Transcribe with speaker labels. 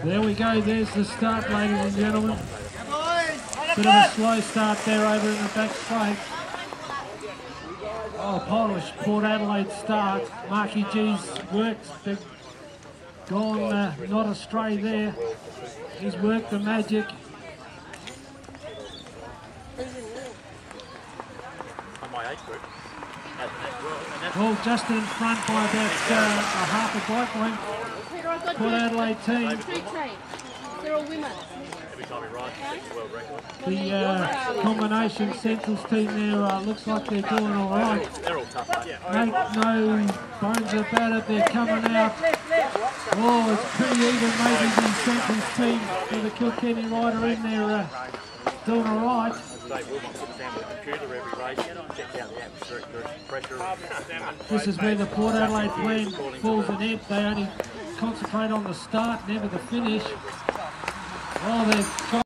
Speaker 1: There we go, there's the start, ladies and gentlemen. Bit of a slow start there over in the back straight. Oh, polished Port Adelaide start. Marky G's worked, they've gone not astray there. He's worked the magic. Well, just in front by about a half a bike length. Port Adelaide team.
Speaker 2: They're all women.
Speaker 1: The combination Centrals team there looks like they're doing all right. Make no bones about it, they're coming out. Oh, it's pretty even, maybe the Centrals team with the Kilkenny rider in there doing all right. This is where the Port Adelaide plan falls in it. They only concentrate on the start, never the finish. Oh, they've